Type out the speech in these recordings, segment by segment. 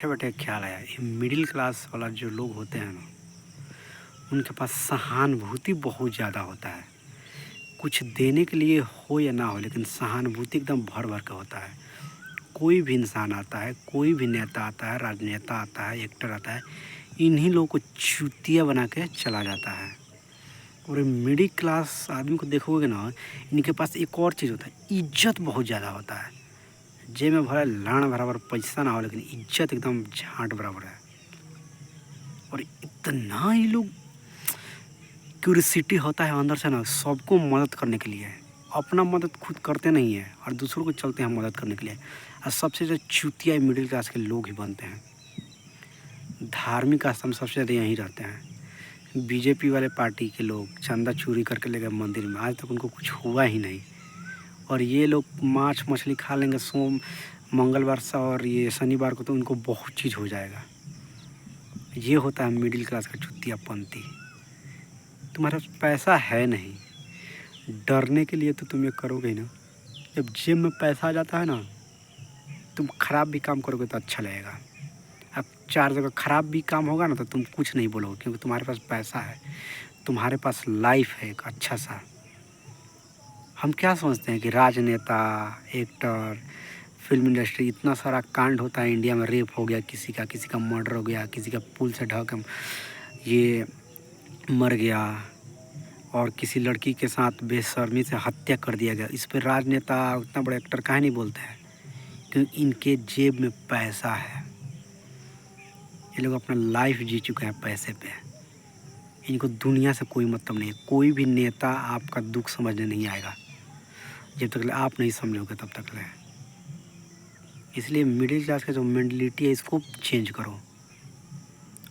बैठे बैठे ख्याल आया, ये मिडिल क्लास वाला जो लोग होते हैं ना, उनके पास सहानुभूति बहुत ज़्यादा होता है। कुछ देने के लिए हो या ना हो, लेकिन सहानुभूति एकदम भर भर के होता है। कोई भी इंसान आता है, कोई भी नेता आता है, राजनेता आता है, एक्टर आता है, इन्हीं लोगों को चूतिया बना के चला जाता है। और ये मिडिल क्लास आदमी को देखोगे ना, इनके पास एक और चीज़ होता है, इज्जत बहुत ज़्यादा होता है। जेब में भरा लाड़ बराबर पैसा ना हो, लेकिन इज्जत एकदम झांट बराबर है। और इतना ही लोग क्यूरियोसिटी होता है अंदर से ना, सबको मदद करने के लिए। अपना मदद खुद करते नहीं है और दूसरों को चलते हैं मदद करने के लिए। और सबसे ज़्यादा चूतिया मिडिल क्लास के लोग ही बनते हैं। धार्मिक आस्था में सबसे ज़्यादा यहीं रहते हैं। बीजेपी वाले पार्टी के लोग चंदा चोरी करके ले गए मंदिर में, आज तक उनको कुछ हुआ ही नहीं। और ये लोग मांस मछली खा लेंगे मंगलवार से, और ये शनिवार को तो उनको बहुत चीज़ हो जाएगा। ये होता है मिडिल क्लास का चुतियापंथी। तुम्हारे पास पैसा है नहीं, डरने के लिए तो तुम ये करोगे ही ना। जब जेब में पैसा आ जाता है ना, तुम खराब भी काम करोगे तो अच्छा लगेगा। अब 4 जगह खराब भी काम होगा ना, तो तुम कुछ नहीं बोलोगे, क्योंकि तुम्हारे पास पैसा है, तुम्हारे पास लाइफ है एक अच्छा सा। हम क्या समझते हैं कि राजनेता, एक्टर, फिल्म इंडस्ट्री, इतना सारा कांड होता है इंडिया में। रेप हो गया किसी का मर्डर हो गया, किसी का पुल से ढक ये मर गया, और किसी लड़की के साथ बेशर्मी से हत्या कर दिया गया। इस पर राजनेता, उतना बड़े एक्टर काहे नहीं बोलते हैं? क्योंकि इनके जेब में पैसा है। ये लोग अपना लाइफ जी चुके हैं पैसे पे। इनको दुनिया से कोई मतलब नहीं है। कोई भी नेता आपका दुख समझने नहीं आएगा, जब तक आप नहीं समझोगे तब तक ले। इसलिए मिडिल क्लास का जो मेंटलिटी है, इसको चेंज करो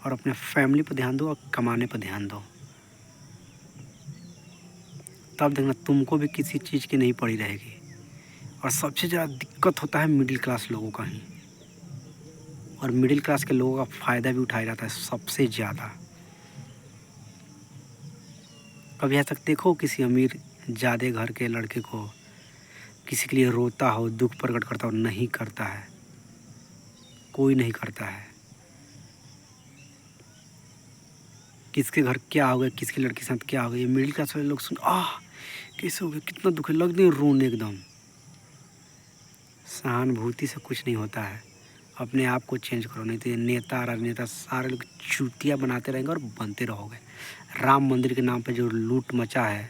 और अपने फैमिली पर ध्यान दो और कमाने पर ध्यान दो। तब देखना तुमको भी किसी चीज़ की नहीं पड़ी रहेगी। और सबसे ज़्यादा दिक्कत होता है मिडिल क्लास लोगों का ही। और मिडिल क्लास के लोगों का फ़ायदा भी उठाया जाता है सबसे ज़्यादा। कभी आज तक देखो किसी अमीर ज़्यादा घर के लड़के को किसी के लिए रोता हो, दुख प्रकट करता हो? नहीं करता है, कोई नहीं करता है। किसके घर क्या हो गया, किसकी लड़की के साथ क्या हो गया, ये मिडिल क्लास वाले लोग सुन कैसे हो गया, कितना दुख है, लगते हैं रोने एकदम। सहानुभूति से कुछ नहीं होता है। अपने आप को चेंज करो, नहीं तो ये नेता राजनेता सारे लोग चूतिया बनाते रहेंगे और बनते रहोगे। राम मंदिर के नाम पे जो लूट मचा है,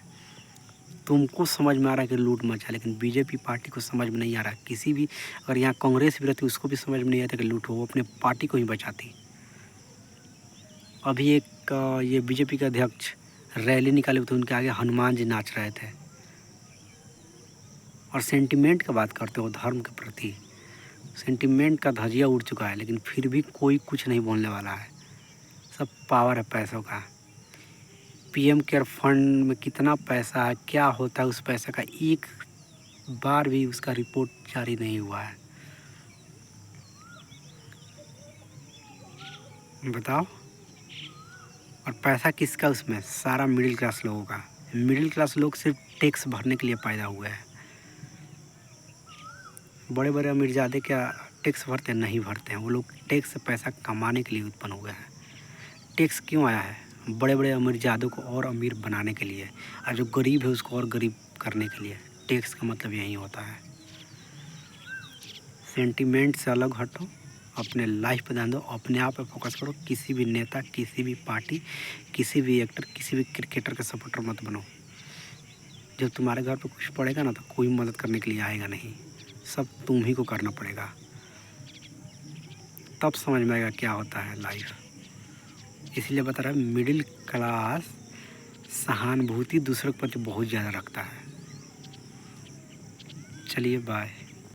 तुमको समझ में आ रहा है कि लूट मचा, लेकिन बीजेपी पार्टी को समझ में नहीं आ रहा। किसी भी, अगर यहाँ कांग्रेस भी रहती उसको भी समझ में नहीं आता कि लूट हो, वो अपने पार्टी को ही बचाती। अभी एक ये बीजेपी के अध्यक्ष रैली निकाले तो उनके आगे हनुमान जी नाच रहे थे। और सेंटिमेंट का बात करते हो, धर्म के प्रति सेंटिमेंट का धजिया उड़ चुका है, लेकिन फिर भी कोई कुछ नहीं बोलने वाला है। सब पावर है पैसों का। पीएम केयर फंड में कितना पैसा है, क्या होता है उस पैसे का, एक बार भी उसका रिपोर्ट जारी नहीं हुआ है। बताओ। और पैसा किसका उसमें? सारा मिडिल क्लास लोगों का। मिडिल क्लास लोग सिर्फ टैक्स भरने के लिए पैदा हुए हैं। बड़े बड़े अमीरजादे क्या टैक्स भरते हैं? नहीं भरते हैं। वो लोग टैक्स से पैसा कमाने के लिए उत्पन्न हुए हैं। टैक्स क्यों आया है? बड़े बड़े अमीरजादों को और अमीर बनाने के लिए, और जो गरीब है उसको और गरीब करने के लिए। टैक्स का मतलब यही होता है। सेंटिमेंट से अलग हटो, अपने लाइफ पे ध्यान दो, अपने आप पे फोकस करो। किसी भी नेता, किसी भी पार्टी, किसी भी एक्टर, किसी भी क्रिकेटर का सपोर्टर मत बनो। जब तुम्हारे घर पे कुछ पड़ेगा ना, तो कोई मदद करने के लिए आएगा नहीं, सब तुम ही को करना पड़ेगा। तब समझ में आएगा क्या होता है लाइफ। इसलिए बता रहा है, मिडिल क्लास सहानुभूति दूसरों के प्रति बहुत ज़्यादा रखता है। चलिए बाय।